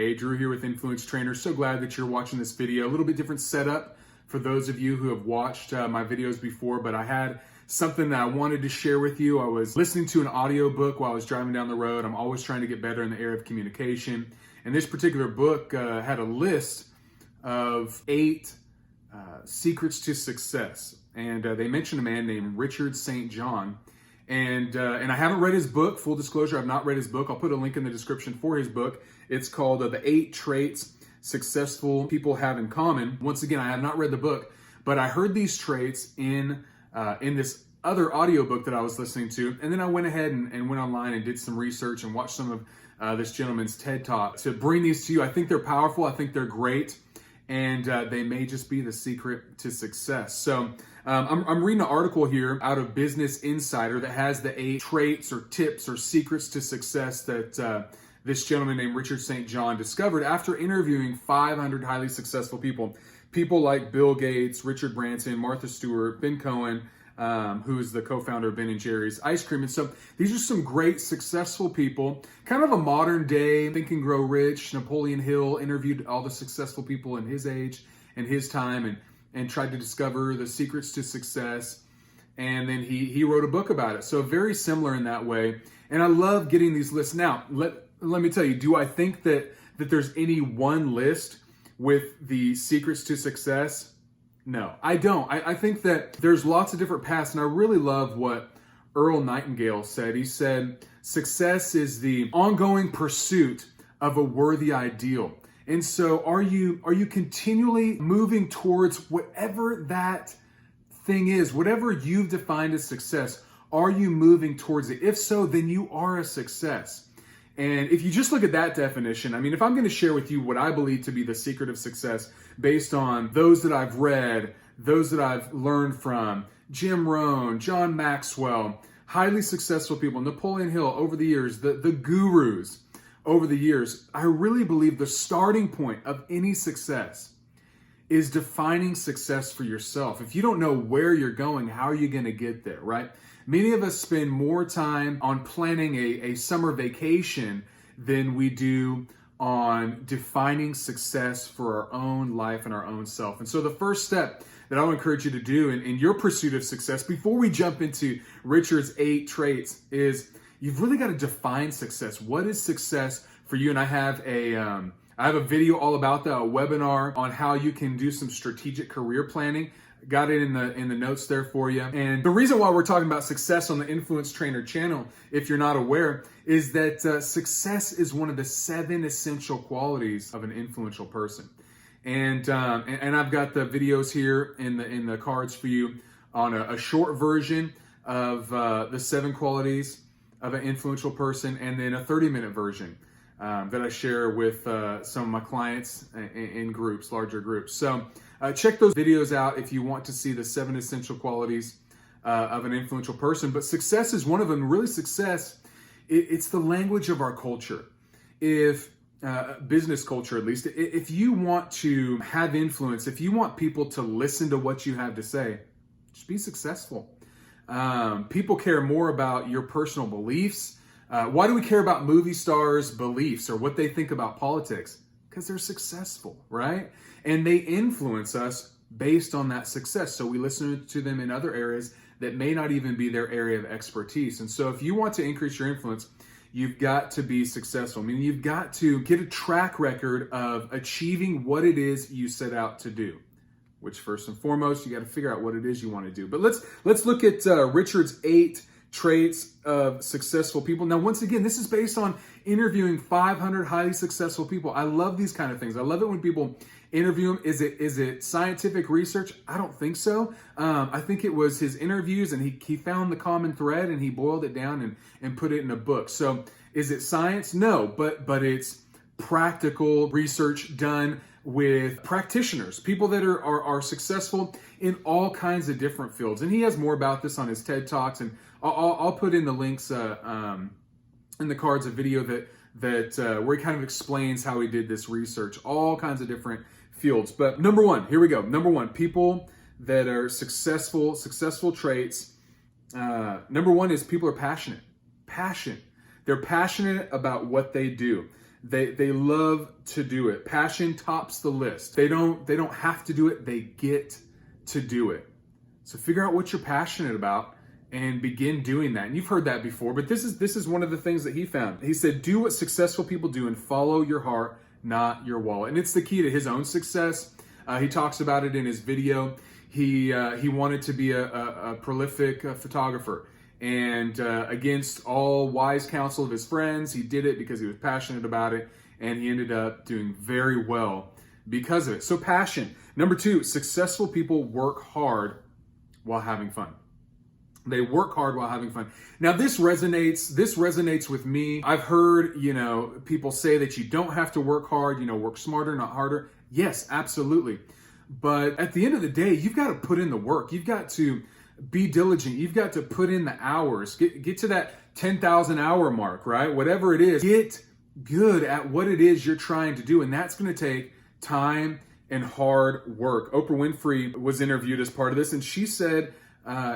Hey, Drew here with Influence Trainer. So glad that you're watching this video. A little bit different setup for those of you who have watched my videos before, but I had something that I wanted to share with you. I was listening to an audiobook while I was driving down the road. I'm always trying to get better in the area of communication. And this particular book had a list of 8 secrets to success. And they mentioned a man named Richard St. John. And I haven't read his book. Full disclosure, I've not read his book. I'll put a link in the description for his book. It's called The 8 Traits Successful People Have in Common. Once again, I have not read the book, but I heard these traits in this other audiobook that I was listening to. And then I went ahead and went online and did some research and watched some of this gentleman's TED Talk to bring these to you. I think they're powerful. I think they're great. And they may just be the secret to success. So I'm reading an article here out of Business Insider that has the 8 traits or tips or secrets to success that this gentleman named Richard St. John discovered after interviewing 500 highly successful people. People like Bill Gates, Richard Branson, Martha Stewart, Ben Cohen, who is the co-founder of Ben & Jerry's Ice Cream. And so these are some great successful people, kind of a modern day Think and Grow Rich. Napoleon Hill interviewed all the successful people in his age and his time and tried to discover the secrets to success. And then he wrote a book about it. So very similar in that way. And I love getting these lists. Now, let me tell you, do I think that there's any one list with the secrets to success? No, I don't. I think that there's lots of different paths, and I really love what Earl Nightingale said. He said, success is the ongoing pursuit of a worthy ideal. And so are you continually moving towards whatever that thing is, whatever you've defined as success, are you moving towards it? If so, then you are a success. And if you just look at that definition, I mean, if I'm going to share with you what I believe to be the secret of success based on those that I've read, those that I've learned from, Jim Rohn, John Maxwell, highly successful people, Napoleon Hill over the years, the gurus over the years, I really believe the starting point of any success is defining success for yourself. If you don't know where you're going, how are you going to get there, right? Many of us spend more time on planning a summer vacation than we do on defining success for our own life and our own self. And so the first step that I would encourage you to do in your pursuit of success, before we jump into Richard's 8 traits, is you've really got to define success. What is success for you? And I have a video all about that, a webinar on how you can do some strategic career planning. Got it in the notes there for you. And the reason why we're talking about success on the Influence Trainer channel, if you're not aware, is that success is one of the 7 essential qualities of an influential person. And I've got the videos here in the cards for you on a short version of the 7 qualities of an influential person, and then a 30-minute version that I share with some of my clients in groups, larger groups. So check those videos out if you want to see the 7 essential qualities of an influential person. But success is one of them. Really, success, it's the language of our culture. If business culture, at least, if you want to have influence, if you want people to listen to what you have to say, just be successful. People care more about your personal beliefs. Why do we care about movie stars' beliefs or what they think about politics? Because they're successful, right? And they influence us based on that success. So we listen to them in other areas that may not even be their area of expertise. And so if you want to increase your influence, you've got to be successful. I mean, you've got to get a track record of achieving what it is you set out to do, which first and foremost, you got to figure out what it is you want to do. But let's look at Richard's 8 traits of successful people. Now, once again, this is based on interviewing 500 highly successful people. I love these kind of things. I love it when people interview them. Is it scientific research? I don't think so. I think it was his interviews, and he found the common thread and he boiled it down and put it in a book. So is it science? No, but it's practical research done with practitioners, people that are successful in all kinds of different fields. And he has more about this on his TED Talks, and I'll put in the links in the cards, a video that where he kind of explains how he did this research, all kinds of different fields. But number 1, here we go. Number 1, people that are successful traits. Number 1 is people are passionate. Passion. They're passionate about what they do. They love to do it. Passion tops the list. They don't have to do it, they get to do it. So figure out what you're passionate about and begin doing that. And you've heard that before, but this is one of the things that he found. He said, do what successful people do and follow your heart, not your wallet. And it's the key to his own success. He talks about it in his video. He wanted to be a prolific photographer. And against all wise counsel of his friends, he did it because he was passionate about it. And he ended up doing very well because of it. So passion. Number 2, successful people work hard while having fun. They work hard while having fun. Now this resonates with me. I've heard, people say that you don't have to work hard, work smarter, not harder. Yes, absolutely. But at the end of the day, you've got to put in the work. You've got to be diligent. You've got to put in the hours. Get to that 10,000 hour mark, right? Whatever it is, get good at what it is you're trying to do. And that's going to take time and hard work. Oprah Winfrey was interviewed as part of this, and she said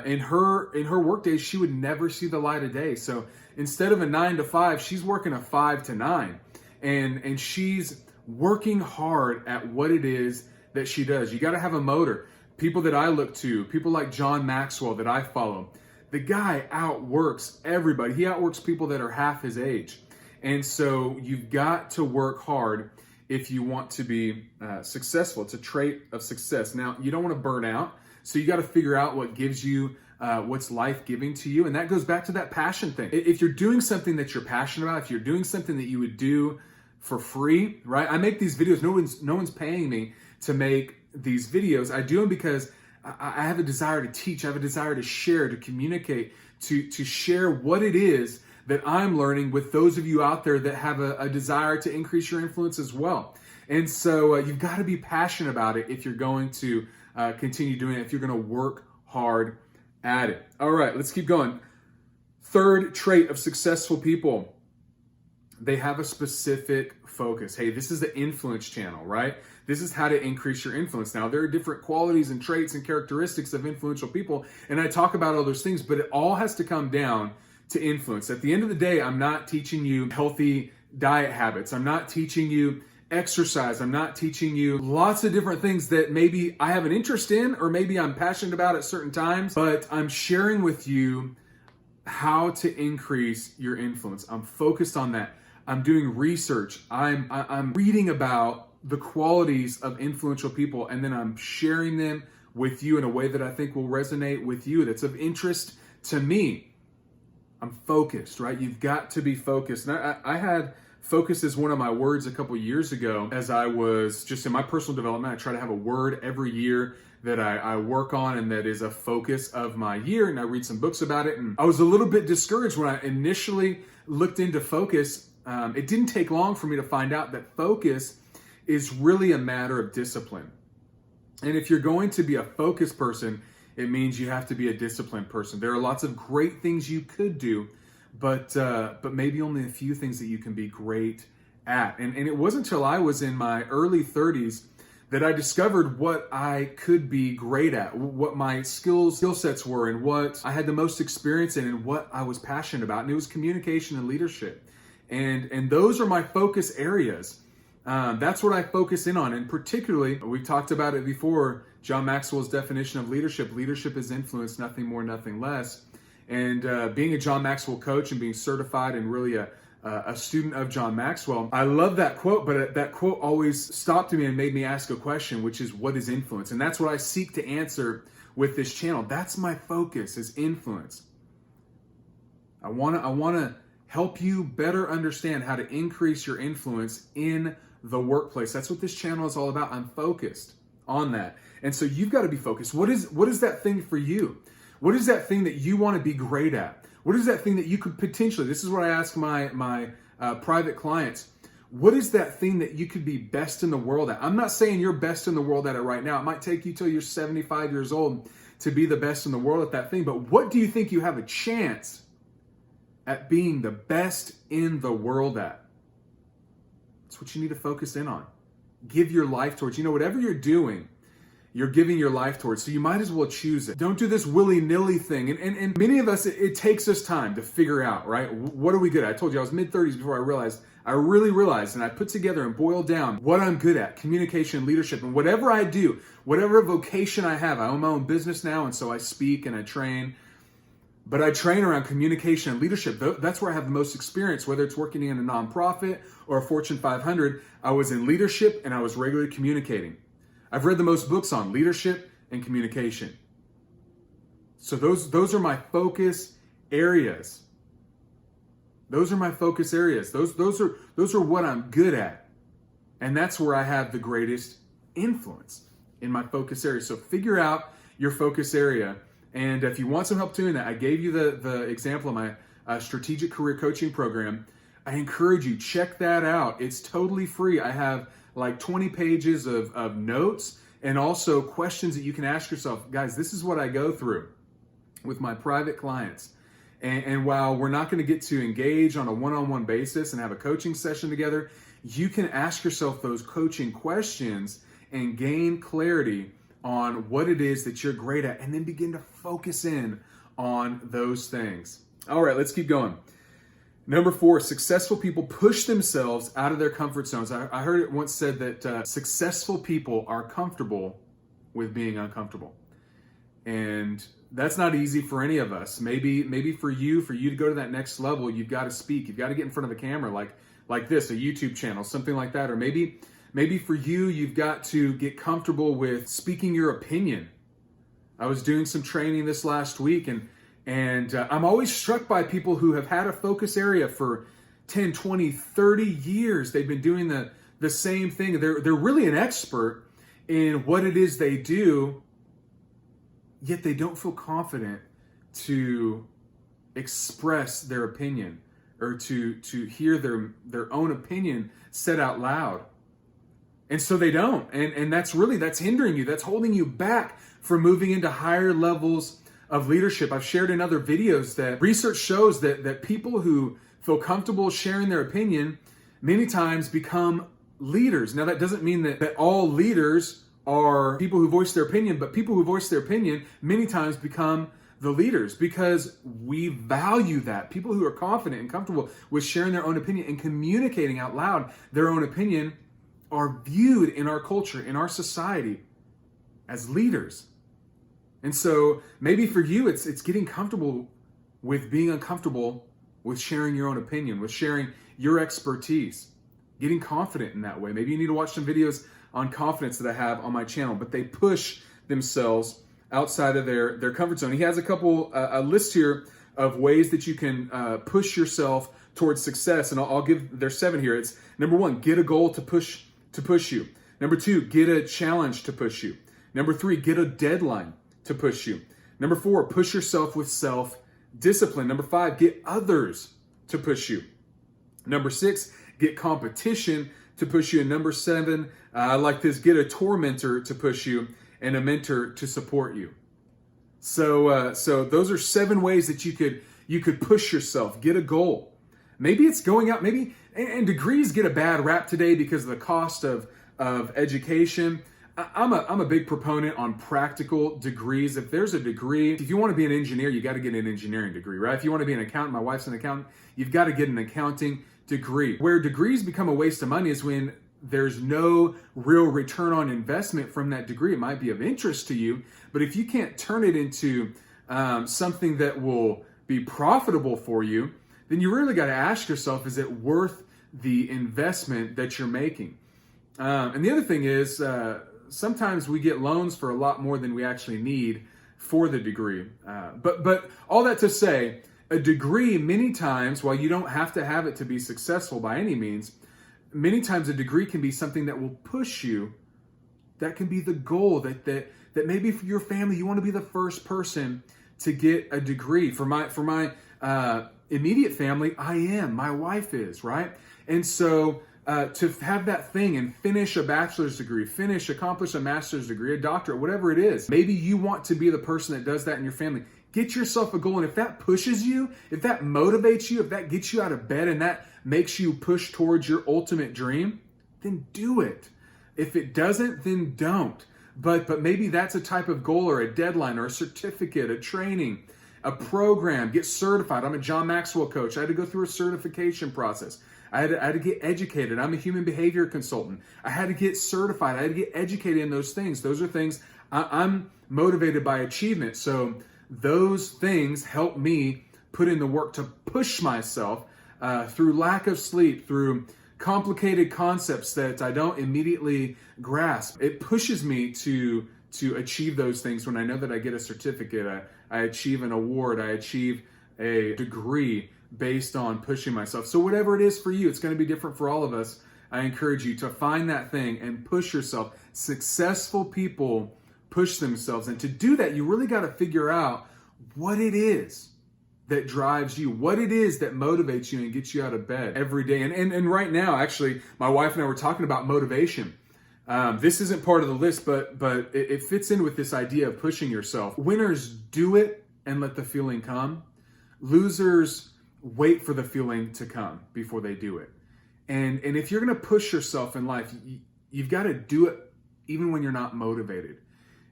in her work days, she would never see the light of day. So instead of a 9 to 5, she's working a 5 to 9, and she's working hard at what it is that she does. You got to have a motor. People that I look to, people like John Maxwell that I follow, the guy outworks everybody. He outworks people that are half his age. And so you've got to work hard if you want to be successful. It's a trait of success. Now, you don't want to burn out, so you got to figure out what gives you, what's life-giving to you, and that goes back to that passion thing. If you're doing something that you're passionate about, if you're doing something that you would do for free, right? I make these videos. No one's paying me to make these videos. I do them because I have a desire to teach. I have a desire to share, to communicate, to share what it is that I'm learning with those of you out there that have a desire to increase your influence as well. And so you've got to be passionate about it if you're going to continue doing it, if you're going to work hard at it. All right, let's keep going. Third trait of successful people, they have a specific focus. Hey, this is the influence channel, right? This is how to increase your influence. Now, there are different qualities and traits and characteristics of influential people, and I talk about all those things, but it all has to come down to influence. At the end of the day, I'm not teaching you healthy diet habits. I'm not teaching you exercise. I'm not teaching you lots of different things that maybe I have an interest in or maybe I'm passionate about at certain times, but I'm sharing with you how to increase your influence. I'm focused on that. I'm doing research. I'm reading about the qualities of influential people, and then I'm sharing them with you in a way that I think will resonate with you, that's of interest to me. I'm focused, right? You've got to be focused. And I had focus as one of my words a couple years ago as I was just in my personal development. I try to have a word every year that I work on and that is a focus of my year, and I read some books about it. And I was a little bit discouraged when I initially looked into focus. It didn't take long for me to find out that focus is really a matter of discipline. And if you're going to be a focused person, it means you have to be a disciplined person. There are lots of great things you could do, but maybe only a few things that you can be great at. And it wasn't until I was in my early 30s that I discovered what I could be great at, what my skill sets were, and what I had the most experience in, and what I was passionate about. And it was communication and leadership. And those are my focus areas. That's what I focus in on. And particularly, we've talked about it before, John Maxwell's definition of leadership. Leadership is influence, nothing more, nothing less. And being a John Maxwell coach and being certified and really a student of John Maxwell, I love that quote, but that quote always stopped me and made me ask a question, which is, what is influence? And that's what I seek to answer with this channel. That's my focus, is influence. I want to help you better understand how to increase your influence in the workplace. That's what this channel is all about. I'm focused on that. And so you've got to be focused. What is that thing for you? What is that thing that you want to be great at? What is that thing that you could potentially, this is what I ask my private clients, what is that thing that you could be best in the world at? I'm not saying you're best in the world at it right now. It might take you till you're 75 years old to be the best in the world at that thing. But what do you think you have a chance at being the best in the world at? That's what you need to focus in on. Give your life towards. Whatever you're doing, you're giving your life towards. So you might as well choose it. Don't do this willy-nilly thing. And many of us, it takes us time to figure out, right? What are we good at? I told you I was mid-30s before I really realized, and I put together and boiled down what I'm good at, communication, leadership, and whatever I do, whatever vocation I have. I own my own business now, and so I speak and I train. But I train around communication and leadership. That's where I have the most experience, whether it's working in a nonprofit or a Fortune 500. I was in leadership and I was regularly communicating. I've read the most books on leadership and communication. So those are my focus areas. Those are my focus areas. Those are what I'm good at. And that's where I have the greatest influence, in my focus area. So figure out your focus area. And if you want some help doing that, I gave you the example of my strategic career coaching program. I encourage you, check that out. It's totally free. I have like 20 pages of notes and also questions that you can ask yourself. Guys, this is what I go through with my private clients. And while we're not going to get to engage on a one-on-one basis and have a coaching session together, you can ask yourself those coaching questions and gain clarity on what it is that you're great at, and then begin to focus in on those things. All right, let's keep going. Number 4, successful people push themselves out of their comfort zones. I heard it once said that successful people are comfortable with being uncomfortable. And that's not easy for any of us. Maybe for you to go to that next level, you've got to speak. You've got to get in front of a camera like this, a YouTube channel, something like that. Or maybe for you, you've got to get comfortable with speaking your opinion. I was doing some training this last week, and I'm always struck by people who have had a focus area for 10, 20, 30 years. They've been doing the same thing. They're really an expert in what it is they do, yet they don't feel confident to express their opinion or to hear their own opinion said out loud. And so they don't. And that's hindering you. That's holding you back from moving into higher levels of leadership. I've shared in other videos that research shows that people who feel comfortable sharing their opinion many times become leaders. Now, that doesn't mean that all leaders are people who voice their opinion, but people who voice their opinion many times become the leaders because we value that. People who are confident and comfortable with sharing their own opinion and communicating out loud their own opinion are viewed in our culture, in our society, as leaders. And so maybe for you, it's getting comfortable with being uncomfortable with sharing your own opinion, with sharing your expertise, getting confident in that way. Maybe you need to watch some videos on confidence that I have on my channel, but they push themselves outside of their comfort zone. He has a list here of ways that you can push yourself towards success, and I'll give, there's 7 here. It's number 1, get a goal to push you. Number 2, get a challenge to push you. Number 3, get a deadline to push you. Number 4, push yourself with self-discipline. Number 5, get others to push you. Number 6, get competition to push you. And number 7, I like this, get a tormentor to push you and a mentor to support you. So those are 7 ways that you could push yourself. Get a goal. Maybe it's going out, and degrees get a bad rap today because of the cost of education. I'm a big proponent on practical degrees. If there's a degree, if you want to be an engineer, you got to get an engineering degree, right? If you want to be an accountant, my wife's an accountant, you've got to get an accounting degree. Where degrees become a waste of money is when there's no real return on investment from that degree. It might be of interest to you, but if you can't turn it into something that will be profitable for you, then you really got to ask yourself, is it worth the investment that you're making? And the other thing is, sometimes we get loans for a lot more than we actually need for the degree. But all that to say, a degree many times, while you don't have to have it to be successful by any means, many times a degree can be something that will push you. That can be the goal, that maybe for your family, you want to be the first person to get a degree. For my immediate family, I am. My wife is, right? And so to have that thing and finish a bachelor's degree, accomplish a master's degree, a doctorate, whatever it is. Maybe you want to be the person that does that in your family. Get yourself a goal. And if that pushes you, if that motivates you, if that gets you out of bed and that makes you push towards your ultimate dream, then do it. If it doesn't, then don't. But maybe that's a type of goal or a deadline or a certificate, a training, a program, get certified. I'm a John Maxwell coach. I had to go through a certification process. I had to get educated. I'm a human behavior consultant. I had to get certified. I had to get educated in those things. Those are things I'm motivated by achievement. So those things help me put in the work to push myself through lack of sleep, through complicated concepts that I don't immediately grasp. It pushes me to achieve those things when I know that I get a certificate, I achieve an award, I achieve a degree based on pushing myself. So whatever it is for you, it's going to be different for all of us. I encourage you to find that thing and push yourself. Successful people push themselves. And to do that, you really got to figure out what it is that drives you, what it is that motivates you and gets you out of bed every day. And right now, actually, my wife and I were talking about motivation. This isn't part of the list, but it fits in with this idea of pushing yourself. Winners do it and let the feeling come. Losers wait for the feeling to come before they do it. And if you're going to push yourself in life, you've got to do it even when you're not motivated.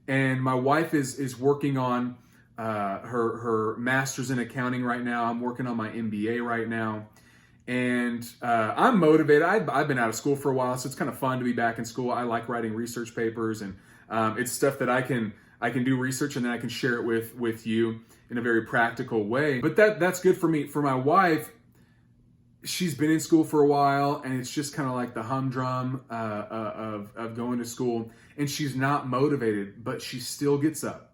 And my wife is working on her master's in accounting right now. I'm working on my MBA right now. And I'm motivated. I've been out of school for a while, so it's kind of fun to be back in school. I like writing research papers, and it's stuff that I can do research and then I can share it with you in a very practical way. But that's good for me. For my wife, she's been in school for a while, and it's just kind of like the humdrum of going to school, and she's not motivated, but she still gets up.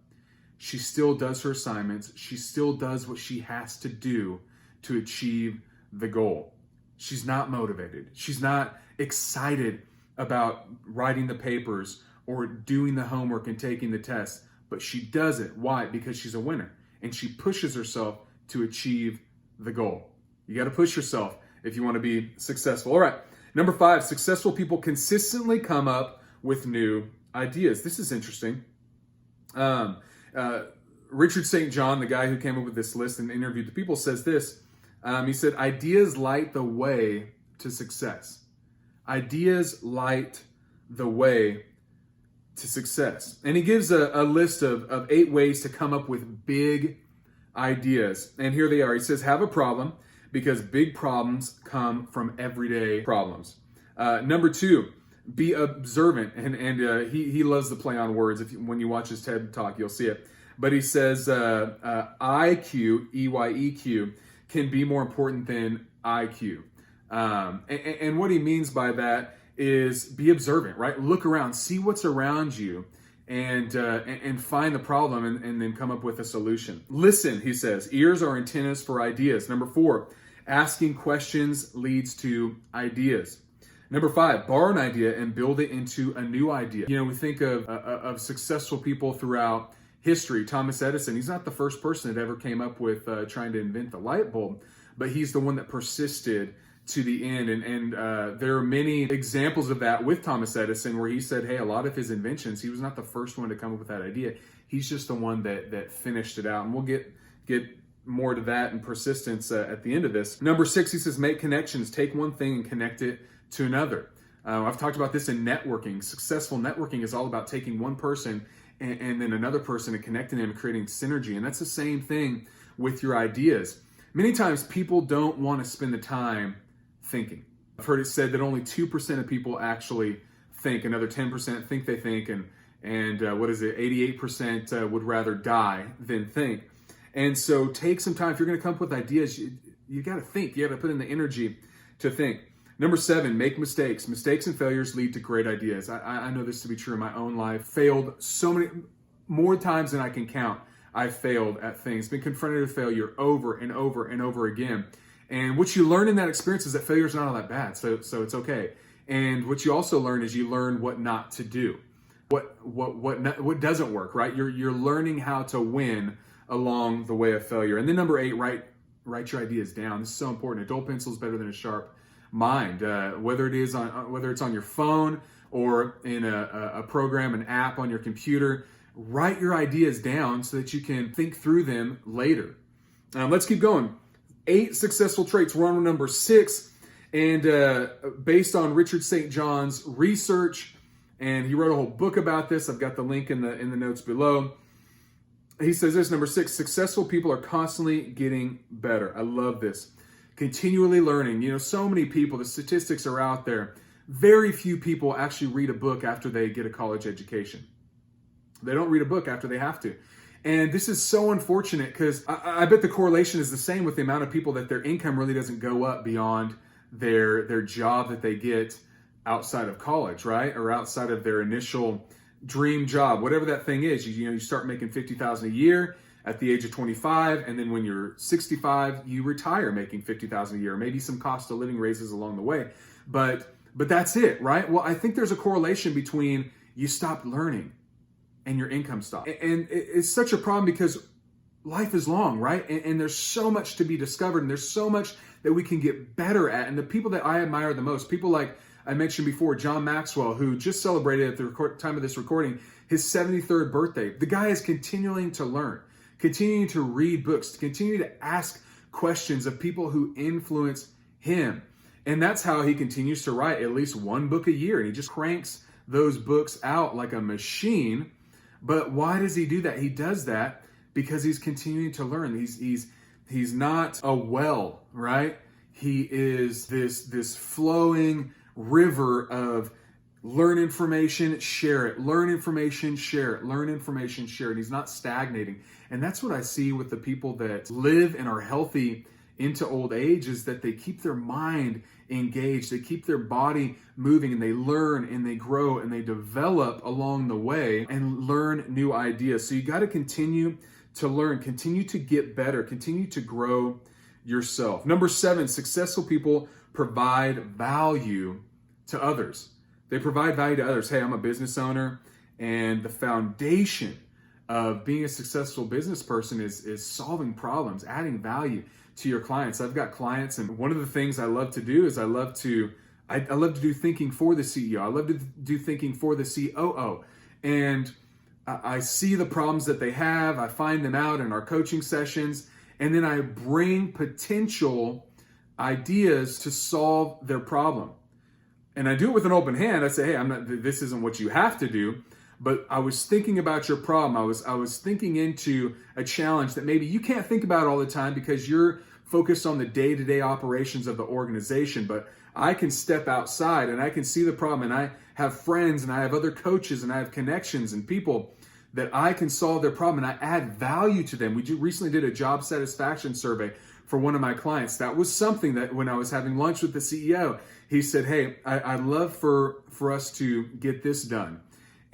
She still does her assignments. She still does what she has to do to achieve the goal. She's not motivated. She's not excited about writing the papers or doing the homework and taking the test, but she does it. Why? Because she's a winner, and she pushes herself to achieve the goal. You got to push yourself if you want to be successful. All right. Number 5, successful people consistently come up with new ideas. This is interesting. Richard St. John, the guy who came up with this list and interviewed the people, says this. He said, ideas light the way to success. Ideas light the way to success. And he gives a list of 8 ways to come up with big ideas. And here they are. He says, have a problem, because big problems come from everyday problems. Number 2, be observant. And he loves the play on words. When you watch his TED Talk, you'll see it. But he says IQ, EYEQ, can be more important than IQ. And what he means by that is be observant, right? Look around, see what's around you, and find the problem and then come up with a solution. Listen, he says, ears are antennas for ideas. Number 4, asking questions leads to ideas. Number 5, borrow an idea and build it into a new idea. You know, we think of successful people throughout history. Thomas Edison, he's not the first person that ever came up with trying to invent the light bulb, but he's the one that persisted to the end. And there are many examples of that with Thomas Edison, where he said, hey, a lot of his inventions, he was not the first one to come up with that idea. He's just the one that finished it out. And we'll get more to that and persistence at the end of this. Number 6, he says, make connections. Take one thing and connect it to another. I've talked about this in networking. Successful networking is all about taking one person and then another person and connecting them and creating synergy. And that's the same thing with your ideas. Many times people don't want to spend the time thinking. I've heard it said that only 2% of people actually think. Another 10% think they think, and 88% would rather die than think. And so take some time. If you're going to come up with ideas, you got to think. You got to put in the energy to think. Number 7, make mistakes. Mistakes and failures lead to great ideas. I know this to be true in my own life. Failed so many more times than I can count. I've failed at things, been confronted with failure over and over and over again. And what you learn in that experience is that failure is not all that bad. So it's okay. And what you also learn is you learn what not to do, what doesn't work, right? You're learning how to win along the way of failure. And then number 8, write your ideas down. This is so important. A dull pencil is better than a sharp mind. Whether it's on your phone or in a program, an app on your computer, write your ideas down so that you can think through them later. Let's keep going. 8 successful traits. We're on number 6, and based on Richard St. John's research and he wrote a whole book about this. I've got the link in the notes below. He says this, number 6, successful people are constantly getting better. I love this. Continually learning. You know, so many people, the statistics are out there. Very few people actually read a book after they get a college education. They don't read a book after they have to. And this is so unfortunate because I bet the correlation is the same with the amount of people that their income really doesn't go up beyond their job that they get outside of college, right? Or outside of their initial dream job, whatever that thing is. You start making $50,000 a year at the age of 25, and then when you're 65, you retire making $50,000 a year. Maybe some cost of living raises along the way, but that's it, right? Well, I think there's a correlation between you stop learning and your income stops, and it's such a problem because life is long, right? And there's so much to be discovered, and there's so much that we can get better at. And the people that I admire the most, people like I mentioned before, John Maxwell, who just celebrated at the time of this recording his 73rd birthday. The guy is continuing to learn, continuing to read books, to continue to ask questions of people who influence him. And that's how he continues to write at least one book a year. And he just cranks those books out like a machine. But why does he do that? He does that because he's continuing to learn. He's not a well, right? He is this flowing river of learn information, share it, learn information, share it, learn information, share it. He's not stagnating. And that's what I see with the people that live and are healthy into old age, is that they keep their mind engaged, they keep their body moving, and they learn and they grow and they develop along the way and learn new ideas. So you got to continue to learn, continue to get better, continue to grow yourself. Number 7, successful people provide value to others. They provide value to others. Hey, I'm a business owner, and the foundation of being a successful business person is solving problems, adding value to your clients. I've got clients, and one of the things I love to do is I love to do thinking for the CEO. I love to do thinking for the COO. And I see the problems that they have. I find them out in our coaching sessions, and then I bring potential ideas to solve their problem. And I do it with an open hand. I say, hey, this isn't what you have to do, but I was thinking about your problem. I was thinking into a challenge that maybe you can't think about all the time because you're focused on the day-to-day operations of the organization. But I can step outside and I can see the problem, and I have friends and I have other coaches and I have connections and people that I can solve their problem, and I add value to them. We recently did a job satisfaction survey for one of my clients. That was something that when I was having lunch with the CEO, he said, hey, I'd love for us to get this done.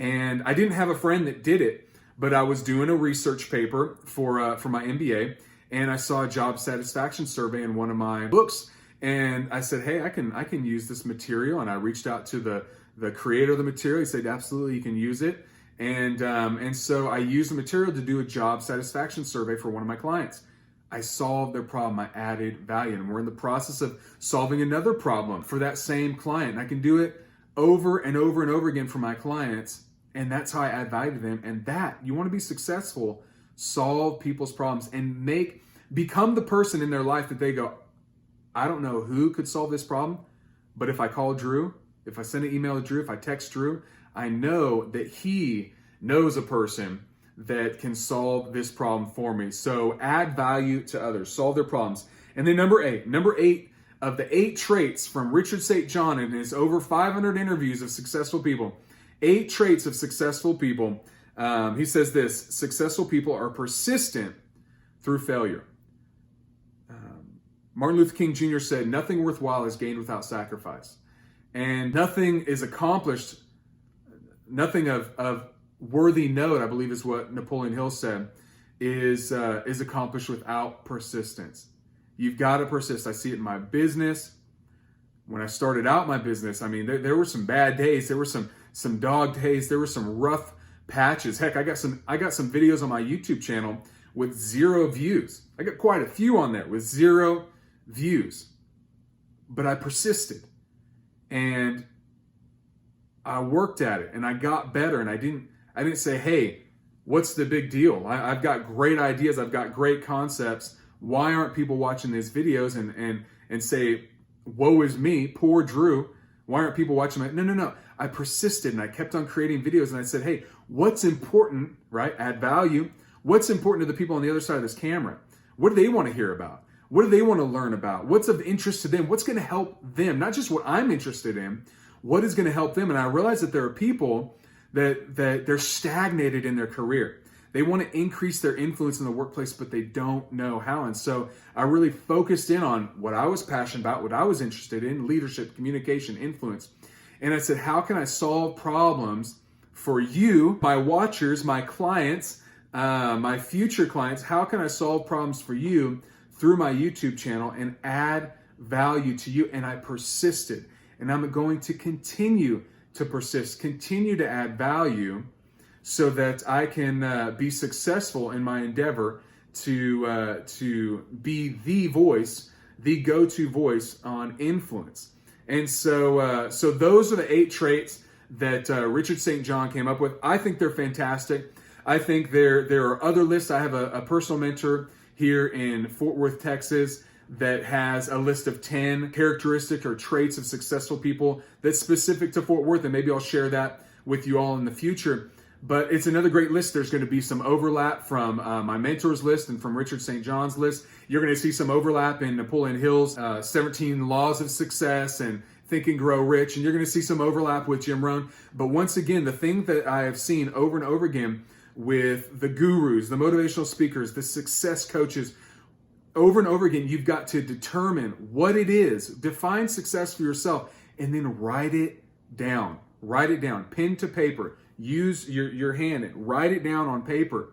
And I didn't have a friend that did it, but I was doing a research paper for my MBA, and I saw a job satisfaction survey in one of my books. And I said, hey, I can use this material. And I reached out to the creator of the material. He said, absolutely, you can use it. And so I used the material to do a job satisfaction survey for one of my clients. I solved their problem. I added value. And we're in the process of solving another problem for that same client. And I can do it over and over and over again for my clients. And that's how I add value to them. And that, you want to be successful, solve people's problems and become the person in their life that they go, I don't know who could solve this problem, but if I call Drew, if I send an email to Drew, if I text Drew, I know that he knows a person that can solve this problem for me. So add value to others, solve their problems. And then number eight of the 8 traits from Richard St. John in his over 500 interviews of successful people, 8 traits of successful people. He says this: successful people are persistent through failure. Martin Luther King Jr. said, nothing worthwhile is gained without sacrifice. And nothing is accomplished, nothing of worthy note, I believe is what Napoleon Hill said, is accomplished without persistence. You've got to persist. I see it in my business. When I started out my business, I mean, there were some bad days. There were some dog days. There were some rough patches. Heck, I got some videos on my YouTube channel with 0 views. I got quite a few on there with 0 views. But I persisted. And I worked at it and I got better, and I didn't say, hey, what's the big deal? I've got great ideas. I've got great concepts. Why aren't people watching these videos and say, woe is me, poor Drew. Why aren't people watching my, no. I persisted and I kept on creating videos and I said, hey, what's important, right? Add value. What's important to the people on the other side of this camera? What do they want to hear about? What do they want to learn about? What's of interest to them? What's going to help them? Not just what I'm interested in, what is going to help them? And I realized that there are people that they're stagnated in their career. They want to increase their influence in the workplace, but they don't know how. And so I really focused in on what I was passionate about, what I was interested in, leadership, communication, influence. And I said, how can I solve problems for you, my watchers, my clients, my future clients? How can I solve problems for you through my YouTube channel and add value to you? And I persisted. And I'm going to continue to persist, continue to add value so that I can be successful in my endeavor to be the voice, the go-to voice on influence. And so those are the 8 traits that Richard St. John came up with. I think they're fantastic. I think there are other lists. I have a personal mentor here in Fort Worth, Texas, that has a list of 10 characteristic or traits of successful people that's specific to Fort Worth, and maybe I'll share that with you all in the future. But it's another great list. There's going to be some overlap from my mentor's list and from Richard St. John's list. You're going to see some overlap in Napoleon Hill's 17 Laws of Success and Think and Grow Rich. And you're going to see some overlap with Jim Rohn. But once again, the thing that I have seen over and over again with the gurus, the motivational speakers, the success coaches, over and over again, you've got to determine what it is, define success for yourself, and then write it down. Write it down, pen to paper. Use your hand and write it down on paper.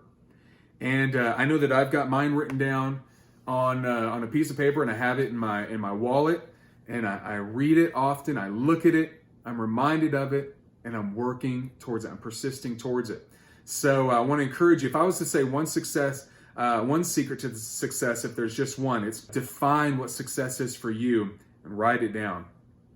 And I know that I've got mine written down on a piece of paper, and I have it in my wallet. And I read it often. I look at it. I'm reminded of it, and I'm working towards it. I'm persisting towards it. So I want to encourage you. If I was to say one secret to success, if there's just one, it's define what success is for you and write it down.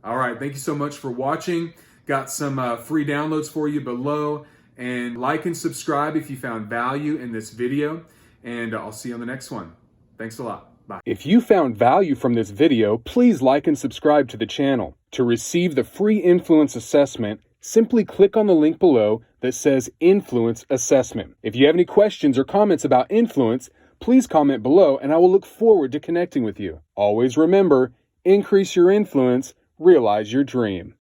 All right. Thank you so much for watching. Got some free downloads for you below, and like and subscribe if you found value in this video, and I'll see you on the next one. Thanks a lot. Bye. If you found value from this video, please like and subscribe to the channel. To receive the free influence assessment, simply click on the link below that says Influence Assessment. If you have any questions or comments about influence, please comment below and I will look forward to connecting with you. Always remember, increase your influence, realize your dream.